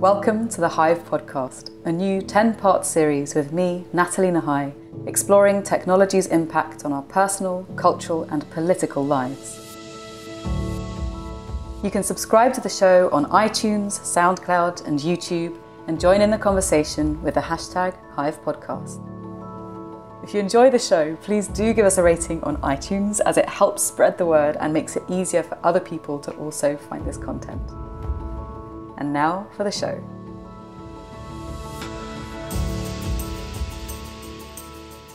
Welcome to the Hive podcast, a new 10-part series with me, Nathalie Nahai, exploring technology's impact on our personal, cultural and political lives. You can subscribe to the show on iTunes, SoundCloud and YouTube and join in the conversation with the hashtag HivePodcast. If you enjoy the show, please do give us a rating on iTunes as it helps spread the word and makes it easier for other people to also find this content. And now for the show.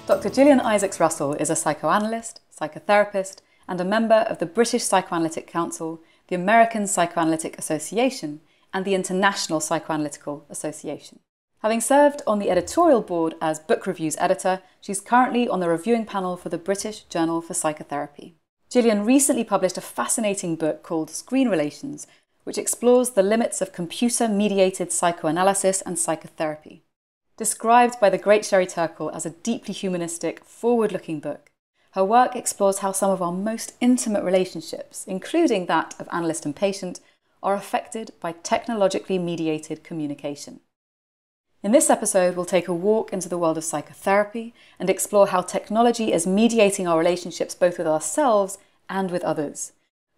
Dr Gillian Isaacs Russell is a psychoanalyst, psychotherapist, and a member of the British Psychoanalytic Council, the American Psychoanalytic Association, and the International Psychoanalytical Association. Having served on the editorial board as book reviews editor, she's currently on the reviewing panel for the British Journal for Psychotherapy. Gillian recently published a fascinating book called Screen Relations, which explores the limits of computer-mediated psychoanalysis and psychotherapy. Described by the great Sherry Turkle as a deeply humanistic, forward-looking book, her work explores how some of our most intimate relationships, including that of analyst and patient, are affected by technologically mediated communication. In this episode, we'll take a walk into the world of psychotherapy and explore how technology is mediating our relationships both with ourselves and with others.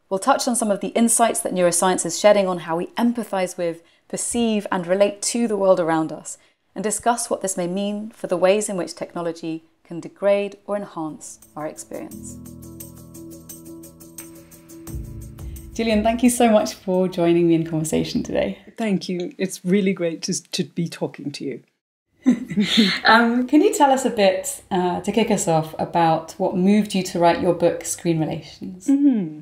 We'll touch on some of the insights that neuroscience is shedding on how we empathise with, perceive and relate to the world around us, and discuss what this may mean for the ways in which technology can degrade or enhance our experience. Gillian, thank you so much for joining me in conversation today. Thank you. It's really great to be talking to you. Can you tell us a bit, to kick us off, about what moved you to write your book, Screen Relations?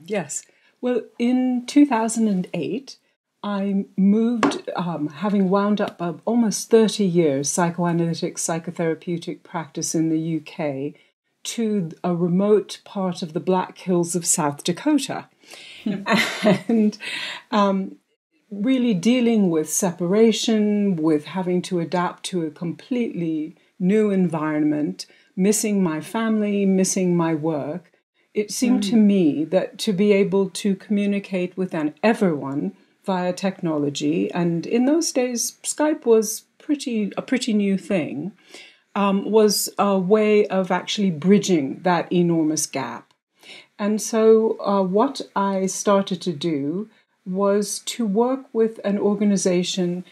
Yes. Well, in 2008, I moved, having wound up almost 30 years psychoanalytic, psychotherapeutic practice in the UK, to a remote part of the Black Hills of South Dakota. And really dealing with separation, with having to adapt to a completely new environment, missing my family, missing my work. It seemed to me that to be able to communicate with everyone via technology, and in those days Skype was a pretty new thing, was a way of actually bridging that enormous gap. And so what I started to do was to work with an organization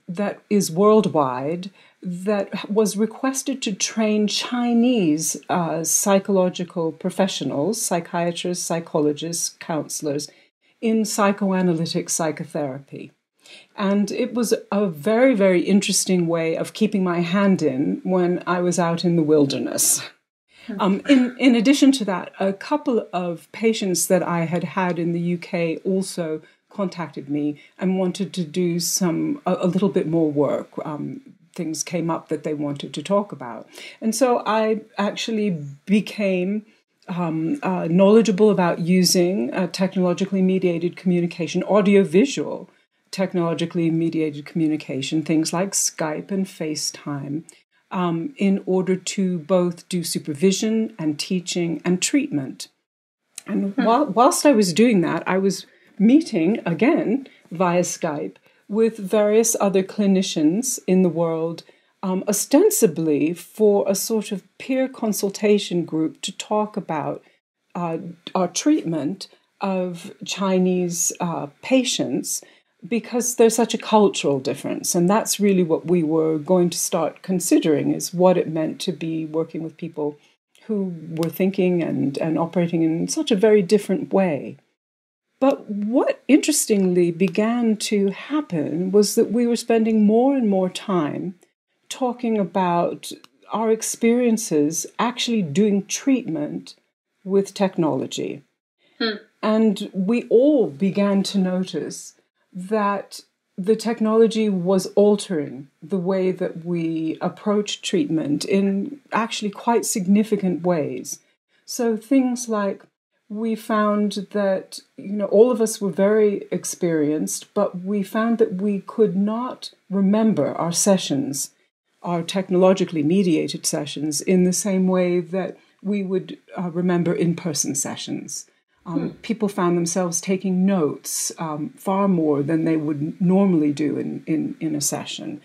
that is worldwide that was requested to train Chinese psychological professionals, psychiatrists, psychologists, counselors, in psychoanalytic psychotherapy. And it was a very, very interesting way of keeping my hand in when I was out in the wilderness. In addition to that, a couple of patients that I had had in the UK also contacted me and wanted to do a little bit more work. Things came up that they wanted to talk about. And so I actually became knowledgeable about using technologically mediated communication, audiovisual technologically mediated communication, things like Skype and FaceTime, in order to both do supervision and teaching and treatment. And whilst I was doing that, I was meeting, again, via Skype, with various other clinicians in the world, ostensibly for a sort of peer consultation group to talk about our treatment of Chinese patients, because there's such a cultural difference. And that's really what we were going to start considering, is what it meant to be working with people who were thinking and operating in such a very different way. But what interestingly began to happen was that we were spending more and more time talking about our experiences actually doing treatment with technology. And we all began to notice that the technology was altering the way that we approach treatment in actually quite significant ways. So things like, we found that, all of us were very experienced, but we found that we could not remember our sessions, our technologically mediated sessions, in the same way that we would remember in-person sessions. People found themselves taking notes far more than they would normally do in a session.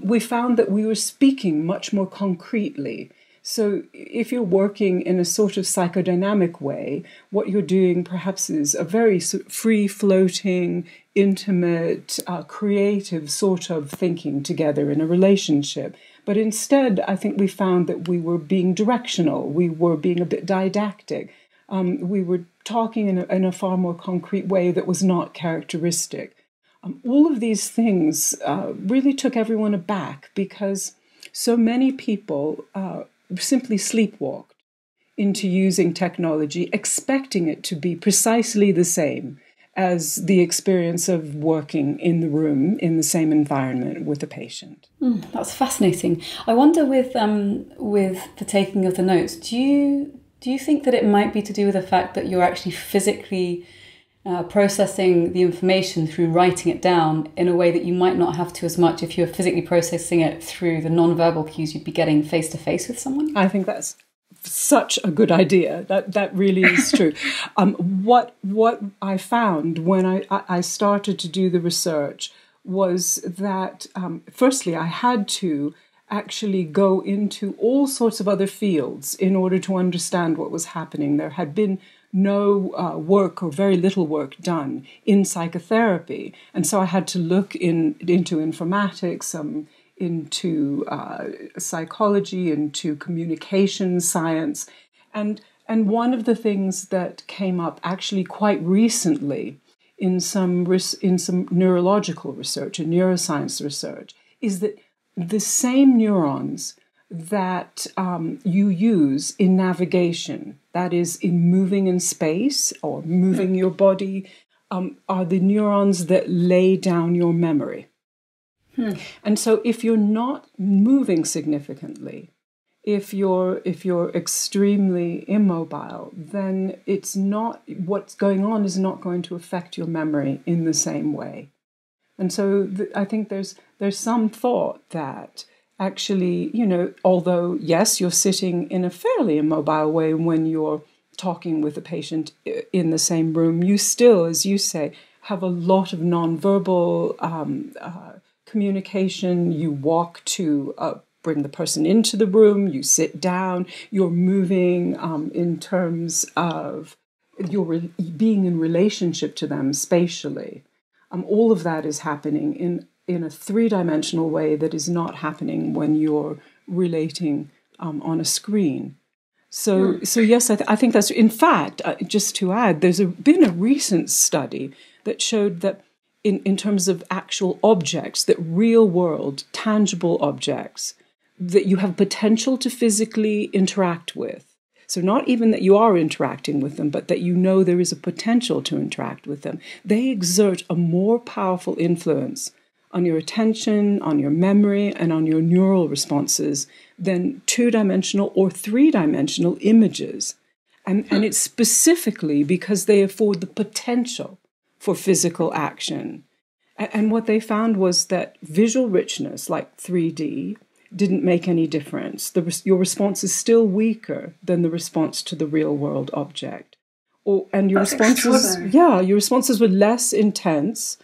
We found that we were speaking much more concretely. So if you're working in a sort of psychodynamic way, what you're doing perhaps is a very free-floating, intimate, creative sort of thinking together in a relationship. But instead, I think we found that we were being directional. We were being a bit didactic. We were talking in a far more concrete way that was not characteristic. All of these things really took everyone aback because so many people simply sleepwalked into using technology, expecting it to be precisely the same as the experience of working in the room in the same environment with a patient. That's fascinating. I wonder with the taking of the notes, do you think that it might be to do with the fact that you're actually physically processing the information through writing it down in a way that you might not have to as much if you were physically processing it through the non-verbal cues you'd be getting face-to-face with someone? I think that's such a good idea. That really is true. What I found when I started to do the research was that, firstly, I had to actually go into all sorts of other fields in order to understand what was happening. There had been no work or very little work done in psychotherapy. And so I had to look into informatics, into psychology, into communication science. And one of the things that came up actually quite recently in some neurological research and neuroscience research is that the same neurons that you use in navigation, that is, in moving in space or moving your body, are the neurons that lay down your memory. And so if you're not moving significantly, if you're extremely immobile, then it's not, what's going on is not going to affect your memory in the same way. And so I think there's some thought that actually, although, yes, you're sitting in a fairly immobile way when you're talking with a patient in the same room, you still, as you say, have a lot of nonverbal communication. You walk to bring the person into the room, you sit down, you're moving in terms of you're being in relationship to them spatially. All of that is happening in a three-dimensional way that is not happening when you're relating on a screen. So yes, I think that's, in fact, just to add, there's been a recent study that showed that in terms of actual objects, that real-world, tangible objects, that you have potential to physically interact with. So not even that you are interacting with them, but that you know there is a potential to interact with them. They exert a more powerful influence on your attention, on your memory, and on your neural responses than two-dimensional or three-dimensional images. And it's specifically because they afford the potential for physical action. And what they found was that visual richness, like 3D, didn't make any difference. Your response is still weaker than the response to the real-world object. And your responses were less intense,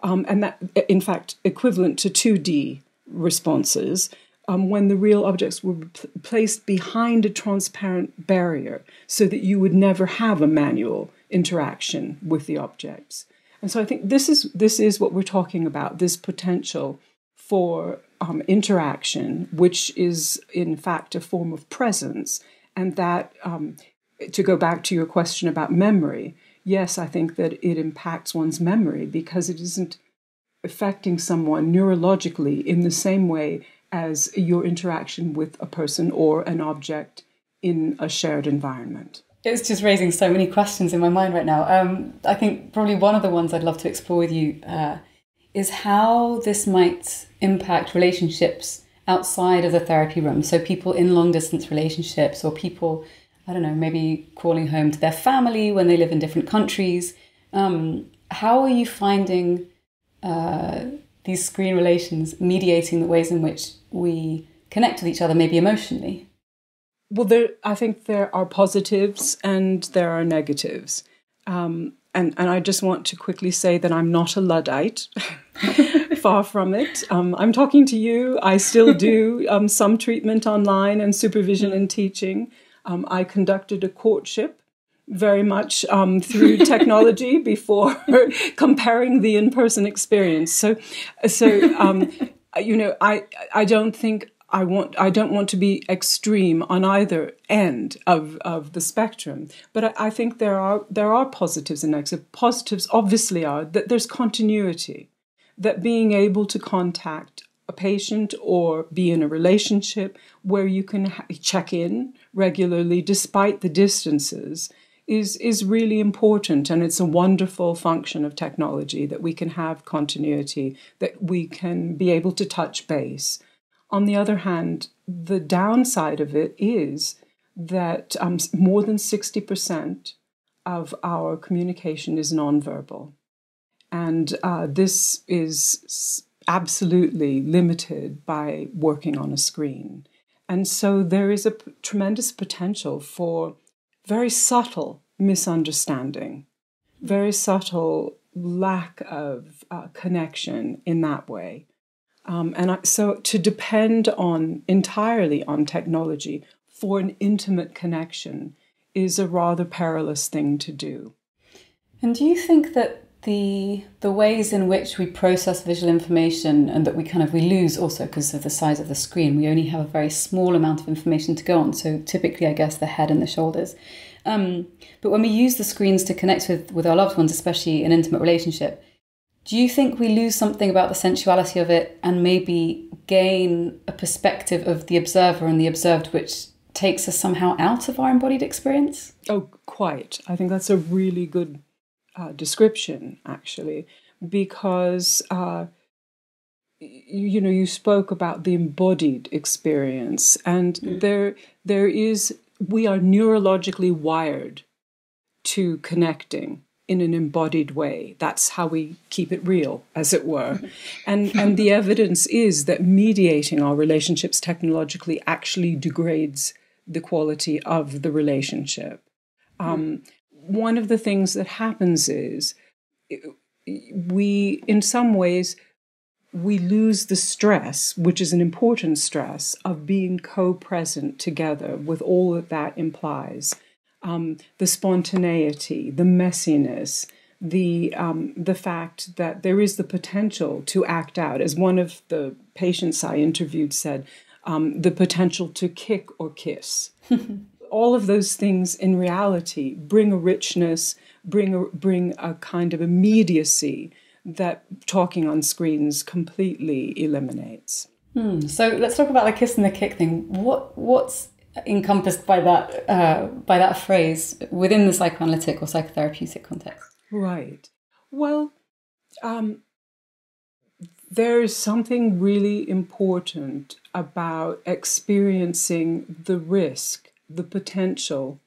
and that, in fact, equivalent to 2D responses when the real objects were placed behind a transparent barrier so that you would never have a manual interaction with the objects. And so I think this is what we're talking about, this potential for interaction, which is in fact a form of presence. And that, to go back to your question about memory, yes, I think that it impacts one's memory because it isn't affecting someone neurologically in the same way as your interaction with a person or an object in a shared environment. It's just raising so many questions in my mind right now. I think probably one of the ones I'd love to explore with you is how this might impact relationships outside of the therapy room. So people in long-distance relationships, or people, I don't know, maybe calling home to their family when they live in different countries. How are you finding these screen relations mediating the ways in which we connect with each other, maybe emotionally? Well, I think there are positives and there are negatives. And I just want to quickly say that I'm not a Luddite, far from it. I'm talking to you. I still do some treatment online and supervision and teaching. I conducted a courtship very much through technology before comparing the in-person experience. So I don't think I don't want to be extreme on either end of the spectrum, but I think there are positives and negatives. Positives obviously are that there's continuity, that being able to contact a patient or be in a relationship where you can check in regularly despite the distances is really important, and it's a wonderful function of technology that we can have continuity, that we can be able to touch base. On the other hand, the downside of it is that more than 60% of our communication is nonverbal. And this is absolutely limited by working on a screen. And so there is a tremendous potential for very subtle misunderstanding, very subtle lack of connection in that way. So to depend entirely on technology for an intimate connection is a rather perilous thing to do. And do you think that the ways in which we process visual information, and that we lose also because of the size of the screen, we only have a very small amount of information to go on, so typically I guess the head and the shoulders. But when we use the screens to connect with our loved ones, especially in an intimate relationship, do you think we lose something about the sensuality of it and maybe gain a perspective of the observer and the observed which takes us somehow out of our embodied experience? Oh, quite. I think that's a really good description, actually, because, you spoke about the embodied experience, and we are neurologically wired to connecting in an embodied way. That's how we keep it real, as it were. And the evidence is that mediating our relationships technologically actually degrades the quality of the relationship. One of the things that happens is in some ways, we lose the stress, which is an important stress, of being co-present together with all that implies. The spontaneity, the messiness, the fact that there is the potential to act out. As one of the patients I interviewed said, the potential to kick or kiss. All of those things in reality bring a richness, bring a kind of immediacy that talking on screens completely eliminates. So let's talk about the kiss and the kick thing. What's encompassed by that phrase within the psychoanalytic or psychotherapeutic context? Right. Well, there's something really important about experiencing the risk, the potential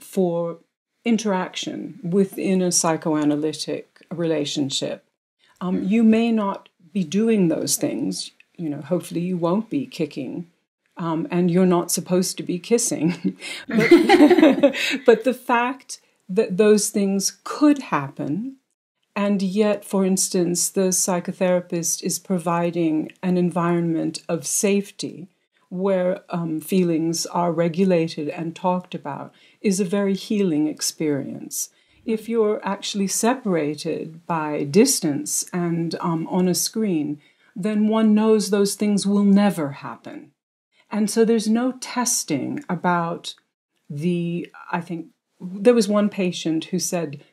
for interaction within a psychoanalytic relationship. You may not be doing those things. Hopefully you won't be kicking. And you're not supposed to be kissing. But the fact that those things could happen, and yet, for instance, the psychotherapist is providing an environment of safety where feelings are regulated and talked about, is a very healing experience. If you're actually separated by distance and on a screen, then one knows those things will never happen. And so there's no testing about I think there was one patient who said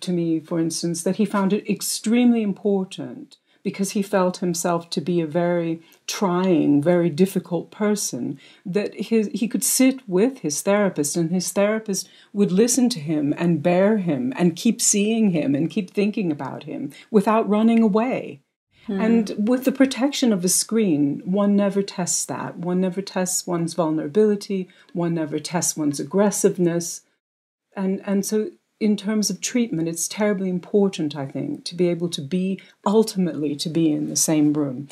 to me, for instance, that he found it extremely important because he felt himself to be a very trying, very difficult person, that he could sit with his therapist and his therapist would listen to him and bear him and keep seeing him and keep thinking about him without running away. And with the protection of a screen, one never tests that. One never tests one's vulnerability. One never tests one's aggressiveness. And so in terms of treatment, it's terribly important, I think, to be able to ultimately be in the same room.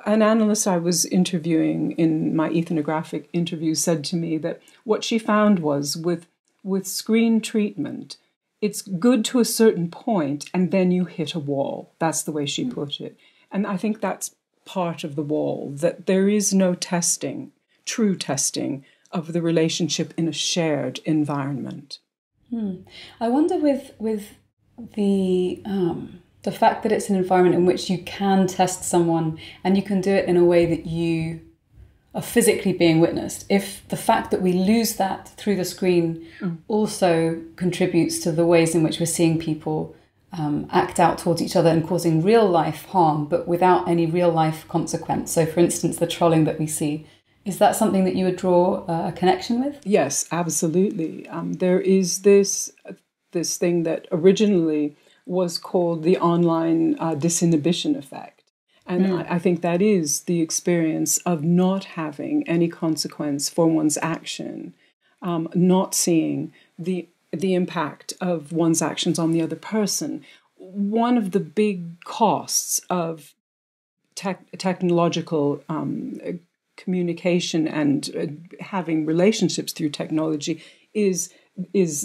An analyst I was interviewing in my ethnographic interview said to me that what she found was with screen treatment, it's good to a certain point, and then you hit a wall. That's the way she put it. And I think that's part of the wall, that there is no testing, true testing of the relationship in a shared environment. I wonder with the fact that it's an environment in which you can test someone and you can do it in a way that you are physically being witnessed, if the fact that we lose that through the screen also contributes to the ways in which we're seeing people act out towards each other and causing real life harm, but without any real life consequence. So for instance, the trolling that we see, is that something that you would draw a connection with? Yes, absolutely. There is this thing that originally was called the online disinhibition effect. And I think that is the experience of not having any consequence for one's action, not seeing the impact of one's actions on the other person. One of the big costs of technological communication and having relationships through technology is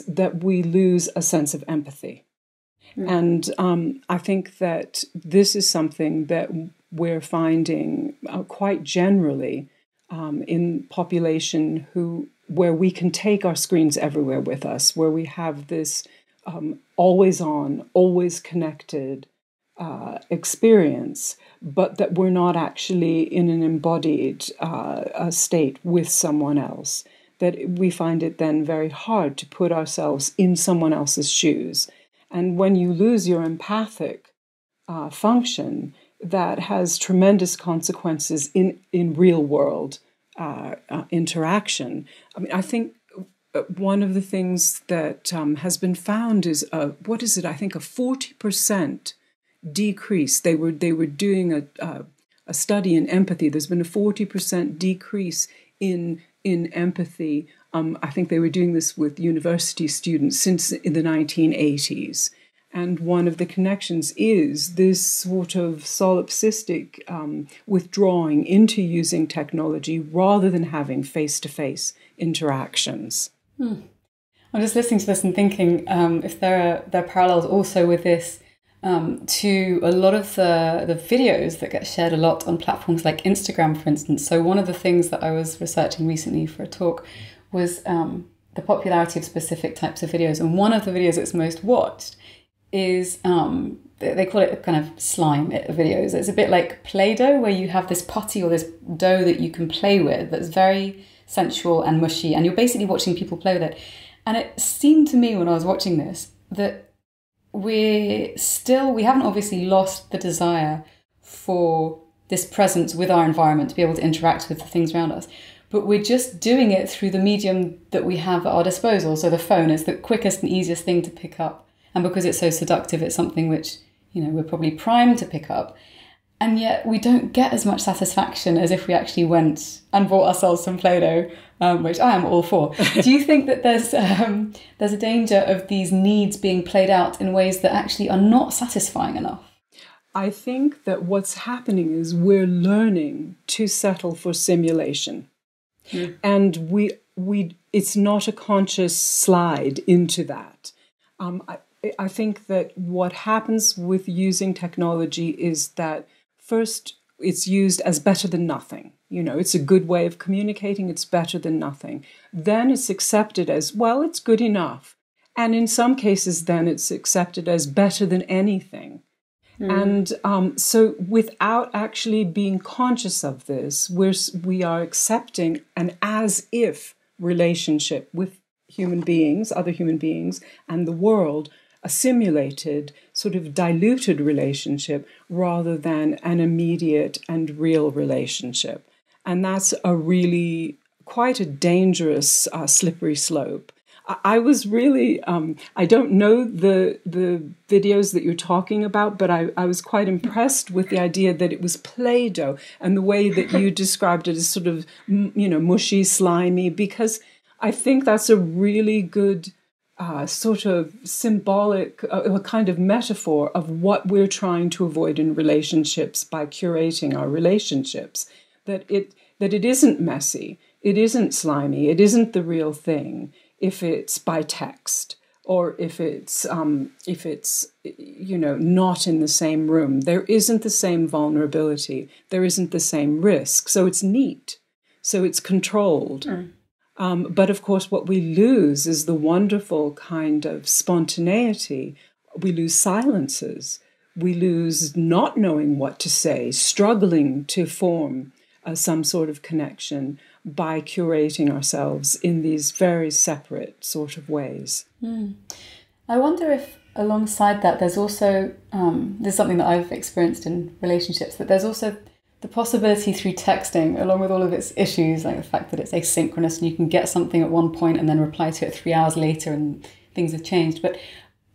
that we lose a sense of empathy. And I think that this is something that we're finding quite generally in population where we can take our screens everywhere with us, where we have this always on, always connected experience, but that we're not actually in an embodied state with someone else. That we find it then very hard to put ourselves in someone else's shoes. And when you lose your empathic function, that has tremendous consequences in real world interaction. I mean, I think one of the things that has been found is I think a 40% decrease. They were doing a study in empathy. There's been a 40% decrease in empathy. I think they were doing this with university students since in the 1980s. And one of the connections is this sort of solipsistic withdrawing into using technology rather than having face-to-face interactions. I'm just listening to this and thinking if there are parallels also with this to a lot of the videos that get shared a lot on platforms like Instagram, for instance. So one of the things that I was researching recently for a talk was the popularity of specific types of videos. And one of the videos that's most watched is, they call it kind of slime videos. It's a bit like Play-Doh, where you have this putty or this dough that you can play with that's very sensual and mushy, and you're basically watching people play with it. And it seemed to me when I was watching this that we haven't obviously lost the desire for this presence with our environment to be able to interact with the things around us. But we're just doing it through the medium that we have at our disposal. So the phone is the quickest and easiest thing to pick up. And because it's so seductive, it's something which, we're probably primed to pick up. And yet we don't get as much satisfaction as if we actually went and bought ourselves some Play-Doh, which I am all for. Do you think that there's a danger of these needs being played out in ways that actually are not satisfying enough? I think that what's happening is we're learning to settle for simulation. And it's not a conscious slide into that. I think that what happens with using technology is that first it's used as better than nothing. It's a good way of communicating. It's better than nothing. Then it's accepted as, well, it's good enough. And in some cases, then it's accepted as better than anything. And so without actually being conscious of this, we are accepting an as-if relationship with human beings, other human beings, and the world, a simulated, sort of diluted relationship rather than an immediate and real relationship. And that's quite a dangerous, slippery slope. I was really, I don't know the videos that you're talking about, but I was quite impressed with the idea that it was Play-Doh and the way that you described it as sort of, mushy, slimy, because I think that's a really good sort of symbolic, a kind of metaphor of what we're trying to avoid in relationships by curating our relationships, that it isn't messy, it isn't slimy, it isn't the real thing if it's by text or if it's not in the same room, there isn't the same vulnerability, there isn't the same risk. So it's neat, so it's controlled. But of course, what we lose is the wonderful kind of spontaneity. We lose silences. We lose not knowing what to say, struggling to form some sort of connection by curating ourselves in these very separate sort of ways. I wonder if alongside that there's also, there's something that I've experienced in relationships, that there's also the possibility through texting, along with all of its issues, like the fact that it's asynchronous and you can get something at one point and then reply to it 3 hours later and things have changed. But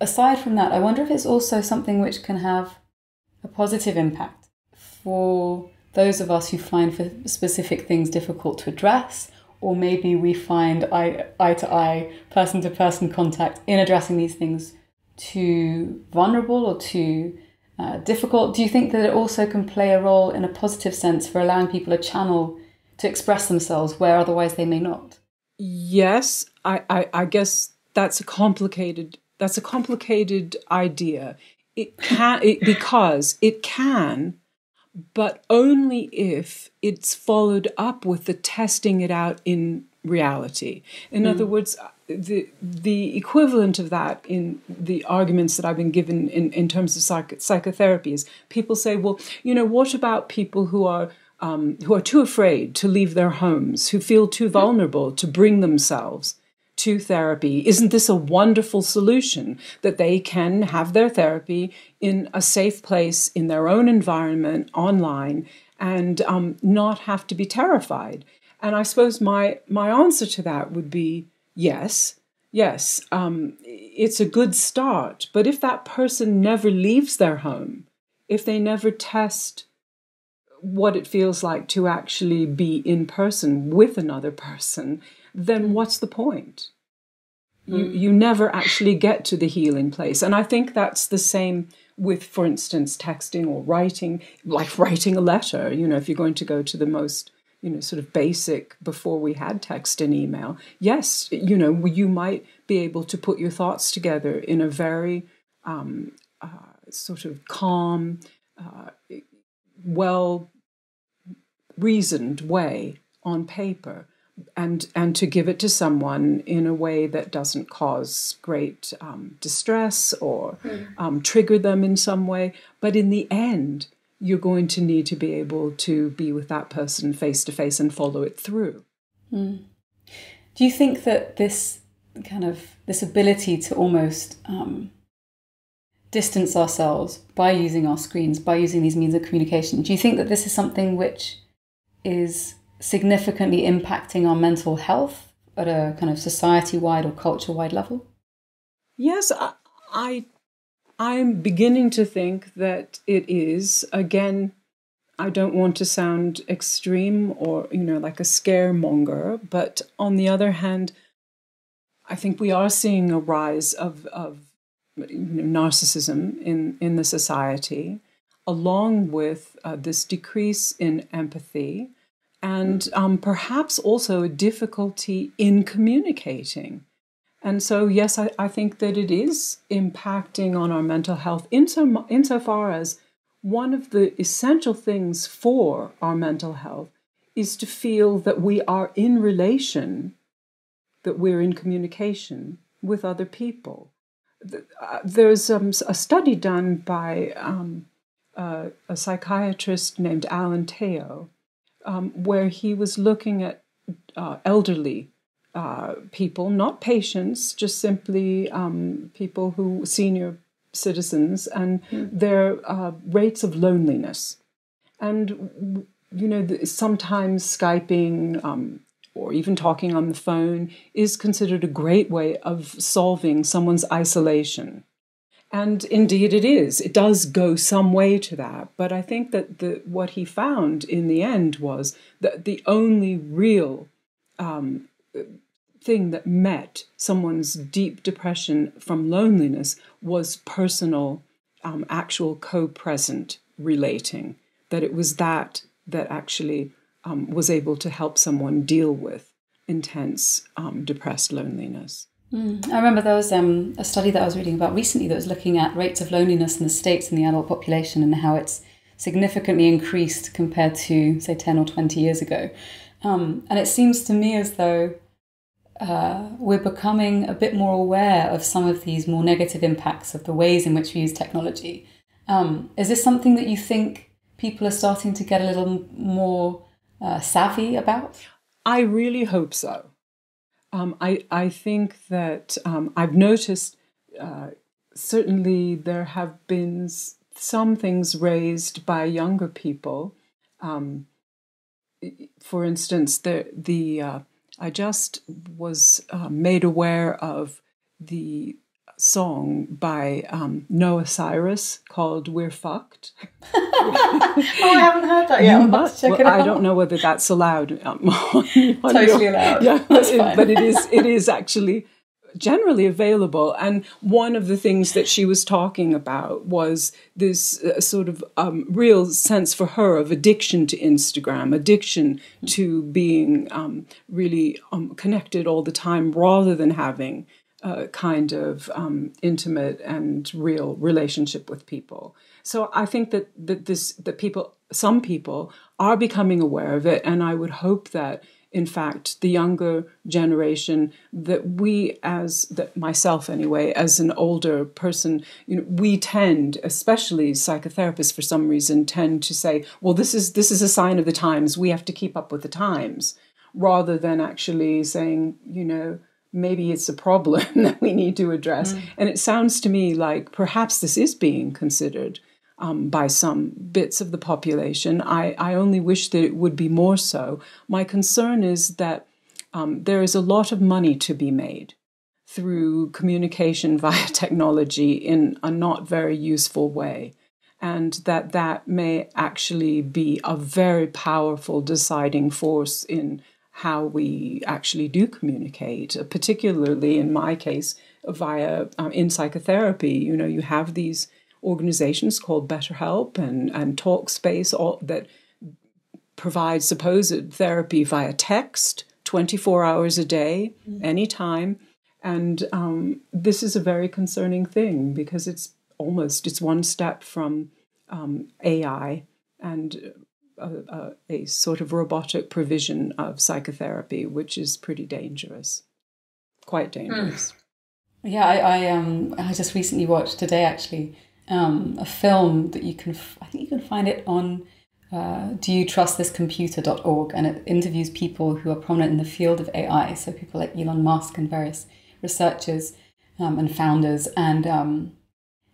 aside from that, I wonder if it's also something which can have a positive impact for those of us who find for specific things difficult to address, or maybe we find eye-to-eye, person-to-person contact in addressing these things too vulnerable or too difficult. Do you think that it also can play a role in a positive sense for allowing people a channel to express themselves where otherwise they may not? Yes, I guess that's a complicated idea. Because it can, but only if it's followed up with the testing it out in reality. In other words, the equivalent of that in the arguments that I've been given in terms of psychotherapy is people say, well, what about people who are too afraid to leave their homes, who feel too vulnerable to bring themselves to therapy? Isn't this a wonderful solution that they can have their therapy in a safe place, in their own environment, online, and not have to be terrified? And I suppose my answer to that would be yes. It's a good start. But if that person never leaves their home, if they never test what it feels like to actually be in person with another person, then what's the point? You never actually get to the healing place. And I think that's the same with, for instance, texting or writing, like writing a letter. If you're going to go to the most, sort of basic before we had text and email, yes, you might be able to put your thoughts together in a very sort of calm, well-reasoned way on paper, and to give it to someone in a way that doesn't cause great distress or trigger them in some way. But in the end, you're going to need to be able to be with that person face to face and follow it through. Do you think that this ability to almost distance ourselves by using our screens, by using these means of communication, do you think that this is something which is significantly impacting our mental health at a kind of society-wide or culture-wide level? Yes, I'm beginning to think that it is. Again, I don't want to sound extreme or, like a scaremonger, but on the other hand, I think we are seeing a rise of narcissism in the society, along with this decrease in empathy, and perhaps also a difficulty in communicating. And so, yes, I think that it is impacting on our mental health insofar as one of the essential things for our mental health is to feel that we are in relation, that we're in communication with other people. There's a study done by a psychiatrist named Alan Teo, where he was looking at elderly people, not patients, just simply people senior citizens, and their rates of loneliness. And, sometimes Skyping or even talking on the phone is considered a great way of solving someone's isolation. And indeed it is. It does go some way to that. But I think that what he found in the end was that the only real thing that met someone's deep depression from loneliness was personal, actual co-present relating. That it was that actually was able to help someone deal with intense, depressed loneliness. I remember there was a study that I was reading about recently that was looking at rates of loneliness in the States in the adult population and how it's significantly increased compared to, say, 10 or 20 years ago. And it seems to me as though we're becoming a bit more aware of some of these more negative impacts of the ways in which we use technology. Is this something that you think people are starting to get a little more savvy about? I really hope so. I think that I've noticed certainly there have been some things raised by younger people. For instance, I just was made aware of the song by Noah Cyrus called "We're Fucked." I haven't heard that yet. I'll have to check it out. I don't know whether that's allowed. Totally allowed. Yeah, that's fine. But it is actually generally available. And one of the things that she was talking about was this sort of real sense for her of addiction to Instagram, addiction to being really connected all the time rather than having a kind of intimate and real relationship with people. So I think that some people are becoming aware of it, and I would hope that, in fact, the younger generation, that myself anyway, as an older person, we tend, especially psychotherapists for some reason, tend to say, well, this is a sign of the times. We have to keep up with the times, rather than actually saying, maybe it's a problem that we need to address. And it sounds to me like perhaps this is being considered by some bits of the population. I only wish that it would be more so. My concern is that there is a lot of money to be made through communication via technology in a not very useful way, and that may actually be a very powerful deciding force in how we actually do communicate, particularly in my case via in psychotherapy. You have these organizations called BetterHelp and Talkspace that provide supposed therapy via text 24 hours a day, anytime. And this is a very concerning thing because it's one step from AI and a sort of robotic provision of psychotherapy, which is pretty dangerous, quite dangerous. Yeah, I just recently watched today actually a film that I think you can find it on doyoutrustthiscomputer.org, and it interviews people who are prominent in the field of AI, so people like Elon Musk and various researchers and founders. And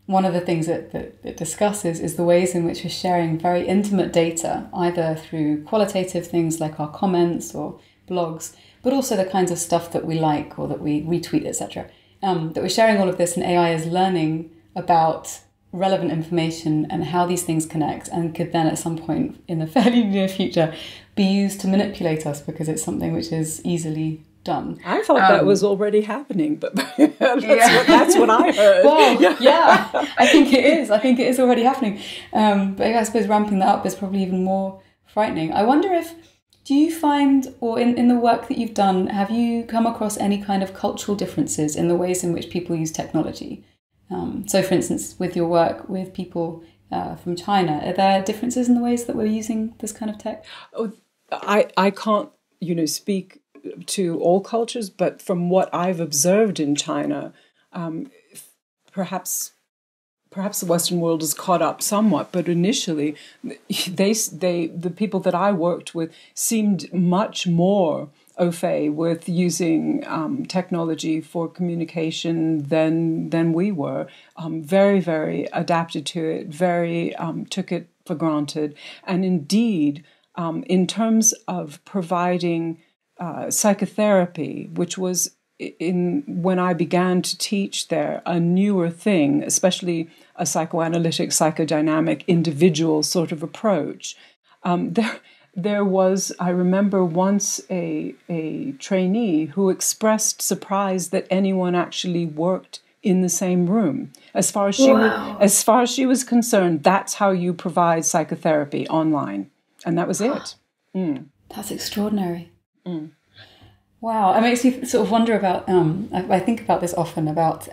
one of the things that it discusses is the ways in which we're sharing very intimate data, either through qualitative things like our comments or blogs, but also the kinds of stuff that we like or that we retweet, etc. That we're sharing all of this, and AI is learning about relevant information and how these things connect, and could then at some point in the fairly near future be used to manipulate us because it's something which is easily done. I thought that was already happening, but that's what I heard. Well, yeah, I think it is. I think it is already happening. But I suppose ramping that up is probably even more frightening. I wonder do you find, or in the work that you've done, have you come across any kind of cultural differences in the ways in which people use technology? So, for instance, with your work with people from China, are there differences in the ways that we're using this kind of tech? I can't, speak to all cultures, but from what I've observed in China, perhaps the Western world has caught up somewhat. But initially, the people that I worked with seemed much more au fait with using technology for communication than we were. Very, very adapted to it, very took it for granted. And indeed, in terms of providing psychotherapy, which was when I began to teach there, a newer thing, especially a psychoanalytic, psychodynamic, individual sort of approach. There was, I remember once a trainee who expressed surprise that anyone actually worked in the same room. As far as she was concerned, that's how you provide psychotherapy online, and that was it. That's extraordinary. Wow, it makes me sort of wonder about, I think about this often, about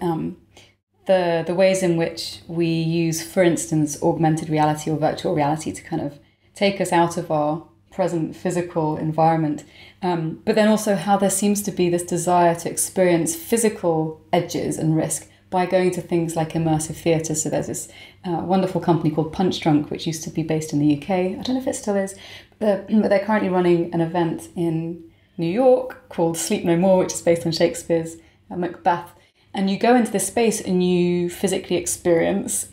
the ways in which we use, for instance, augmented reality or virtual reality to kind of take us out of our present physical environment. But then also how there seems to be this desire to experience physical edges and risk by going to things like immersive theatre. So there's this wonderful company called Punch Drunk, which used to be based in the UK. I don't know if it still is, but they're currently running an event in New York called Sleep No More, which is based on Shakespeare's Macbeth. And you go into this space and you physically experience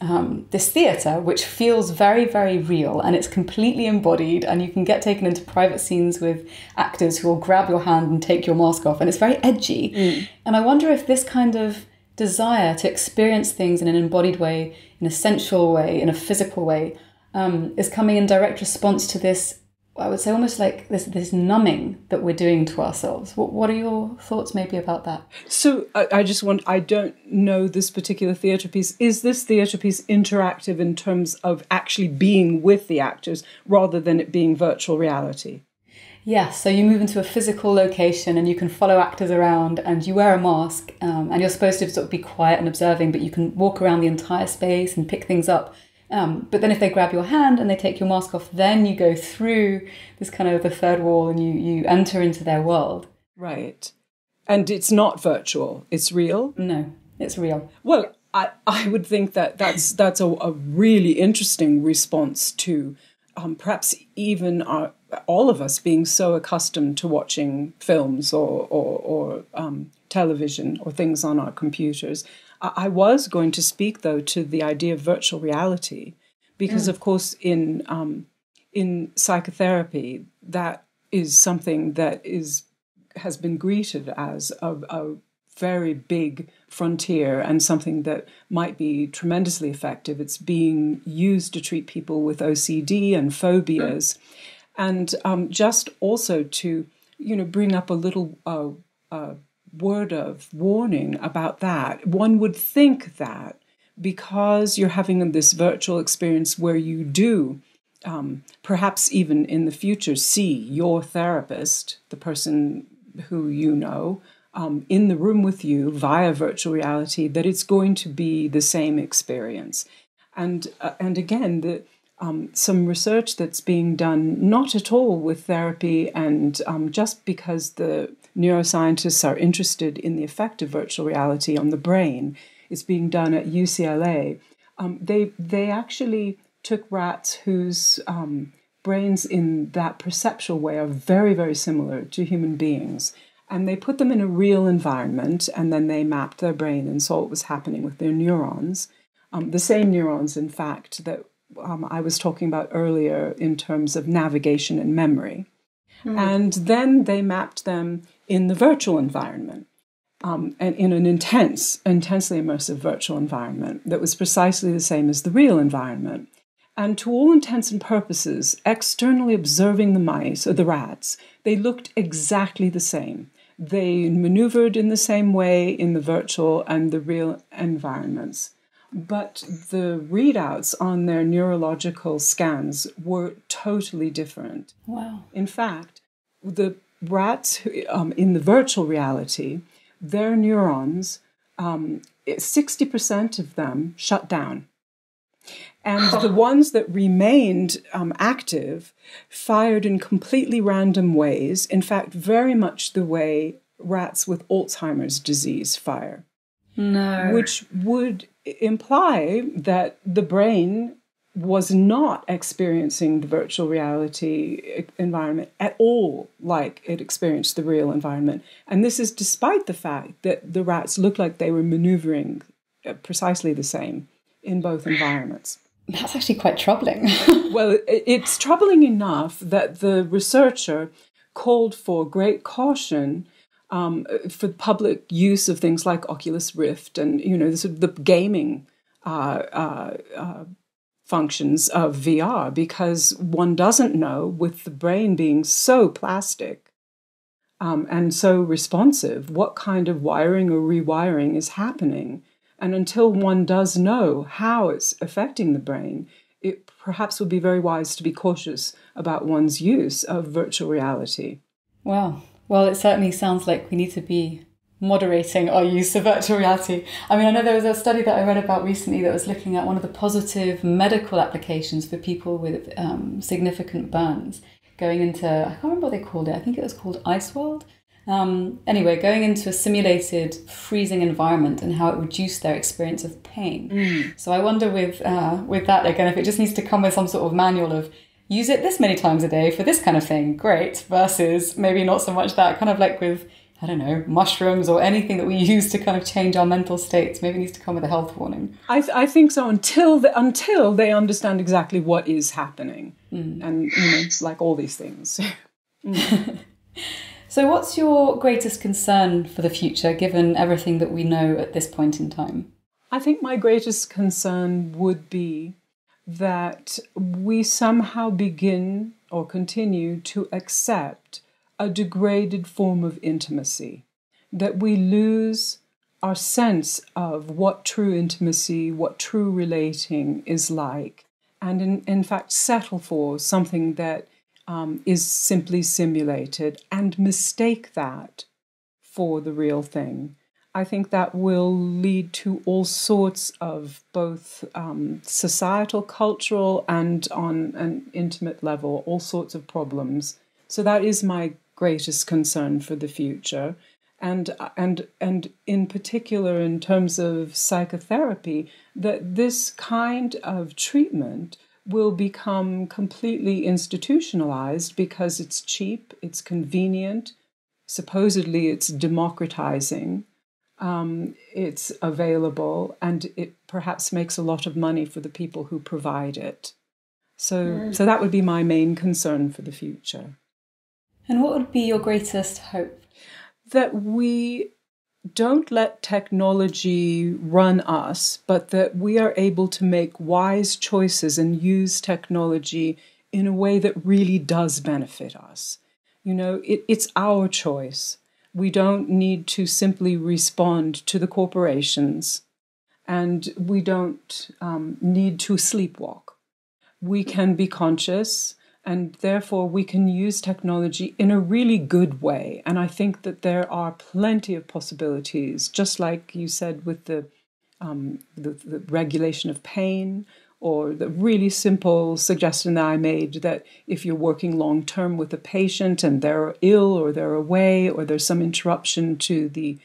this theatre, which feels very, very real, and it's completely embodied, and you can get taken into private scenes with actors who will grab your hand and take your mask off, and it's very edgy. And I wonder if this kind of desire to experience things in an embodied way, in a sensual way, in a physical way, is coming in direct response to this, I would say, almost like this numbing that we're doing to ourselves. What are your thoughts maybe about that? So I don't know this particular theatre piece. Is this theatre piece interactive in terms of actually being with the actors rather than it being virtual reality? Yes, so you move into a physical location and you can follow actors around and you wear a mask and you're supposed to sort of be quiet and observing, but you can walk around the entire space and pick things up. But then if they grab your hand and they take your mask off, then you go through this kind of the third wall and you enter into their world. Right. And it's not virtual, it's real? No, it's real. Well, I would think that that's a really interesting response to perhaps even all of us being so accustomed to watching films or television or things on our computers. I was going to speak, though, to the idea of virtual reality, because, of course, in psychotherapy, that is something that has been greeted as a very big frontier and something that might be tremendously effective. It's being used to treat people with OCD and phobias, and just also to bring up a little word of warning about that. One would think that because you're having this virtual experience where you do, perhaps even in the future, see your therapist, the person who you know, in the room with you via virtual reality, that it's going to be the same experience. And again, some research that's being done, not at all with therapy, and just because the neuroscientists are interested in the effect of virtual reality on the brain. It's being done at UCLA. They actually took rats whose brains in that perceptual way are very, very similar to human beings. And they put them in a real environment, and then they mapped their brain and saw what was happening with their neurons. The same neurons, in fact, that I was talking about earlier in terms of navigation and memory. And then they mapped them in the virtual environment, and in an intensely immersive virtual environment that was precisely the same as the real environment. And to all intents and purposes, externally observing the mice or the rats, they looked exactly the same. They maneuvered in the same way in the virtual and the real environments. But the readouts on their neurological scans were totally different. Wow. In fact, the rats in the virtual reality, their neurons, 60% of them shut down. And the ones that remained active fired in completely random ways, in fact, very much the way rats with Alzheimer's disease fire. No. Which would imply that the brain was not experiencing the virtual reality environment at all like it experienced the real environment. And this is despite the fact that the rats looked like they were maneuvering precisely the same in both environments. That's actually quite troubling. Well, it's troubling enough that the researcher called for great caution for public use of things like Oculus Rift and, the gaming functions of VR, because one doesn't know, with the brain being so plastic and so responsive, what kind of wiring or rewiring is happening. And until one does know how it's affecting the brain, it perhaps would be very wise to be cautious about one's use of virtual reality. Wow. Well, it certainly sounds like we need to be moderating our use of virtual reality. I mean, I know there was a study that I read about recently that was looking at one of the positive medical applications for people with significant burns, going into, I can't remember what they called it, I think it was called Ice World. Anyway, going into a simulated freezing environment and how it reduced their experience of pain. So I wonder with that, again, if it just needs to come with some sort of manual of use it this many times a day for this kind of thing, great, versus maybe not so much that, kind of like with, I don't know, mushrooms or anything that we use to kind of change our mental states. Maybe it needs to come with a health warning. I think so, until they understand exactly what is happening. And, like all these things. So what's your greatest concern for the future, given everything that we know at this point in time? I think my greatest concern would be that we somehow begin or continue to accept a degraded form of intimacy, that we lose our sense of what true intimacy, what true relating is like, and in fact settle for something that is simply simulated and mistake that for the real thing. I think that will lead to all sorts of both societal, cultural, and on an intimate level, all sorts of problems. So that is my greatest concern for the future. And in particular, in terms of psychotherapy, that this kind of treatment will become completely institutionalized because it's cheap, it's convenient, supposedly it's democratizing, it's available, and it perhaps makes a lot of money for the people who provide it. So that would be my main concern for the future. And what would be your greatest hope? That we don't let technology run us, but that we are able to make wise choices and use technology in a way that really does benefit us. It's our choice. We don't need to simply respond to the corporations, and we don't need to sleepwalk. We can be conscious, and therefore we can use technology in a really good way. And I think that there are plenty of possibilities, just like you said with the regulation of pain, or the really simple suggestion that I made that if you're working long-term with a patient and they're ill or they're away or there's some interruption to the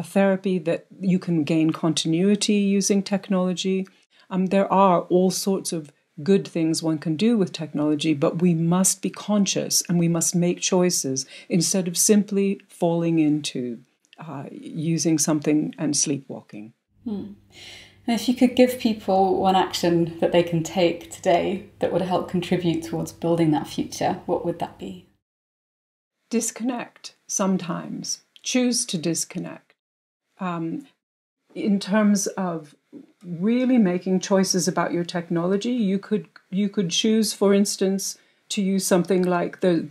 therapy, that you can gain continuity using technology. There are all sorts of good things one can do with technology, but we must be conscious and we must make choices instead of simply falling into using something and sleepwalking. And if you could give people one action that they can take today that would help contribute towards building that future, what would that be? Disconnect sometimes. Choose to disconnect. In terms of really making choices about your technology, you could choose, for instance, to use something like there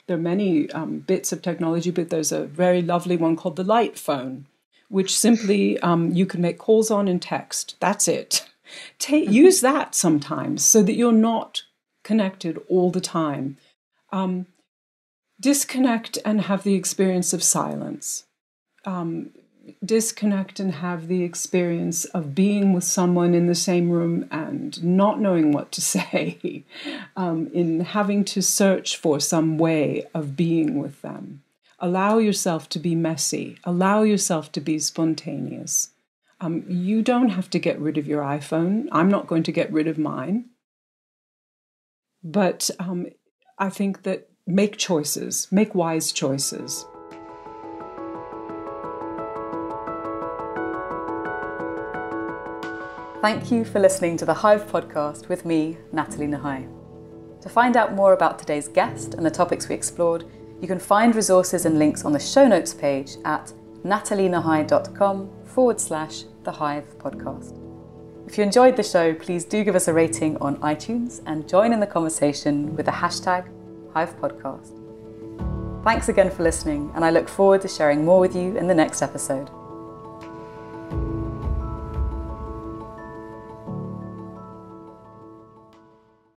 are many bits of technology, but there's a very lovely one called the Light Phone, which simply you can make calls on and text. That's it. Use that sometimes so that you're not connected all the time. Disconnect and have the experience of silence. Disconnect and have the experience of being with someone in the same room and not knowing what to say, in having to search for some way of being with them. Allow yourself to be messy. Allow yourself to be spontaneous. You don't have to get rid of your iPhone. I'm not going to get rid of mine. But I think that make choices, make wise choices. Thank you for listening to the Hive podcast with me, Nathalie Nahai. To find out more about today's guest and the topics we explored, you can find resources and links on the show notes page at natalienahai.com/The Hive podcast. If you enjoyed the show, please do give us a rating on iTunes and join in the conversation with the hashtag Hive podcast. Thanks again for listening, and I look forward to sharing more with you in the next episode.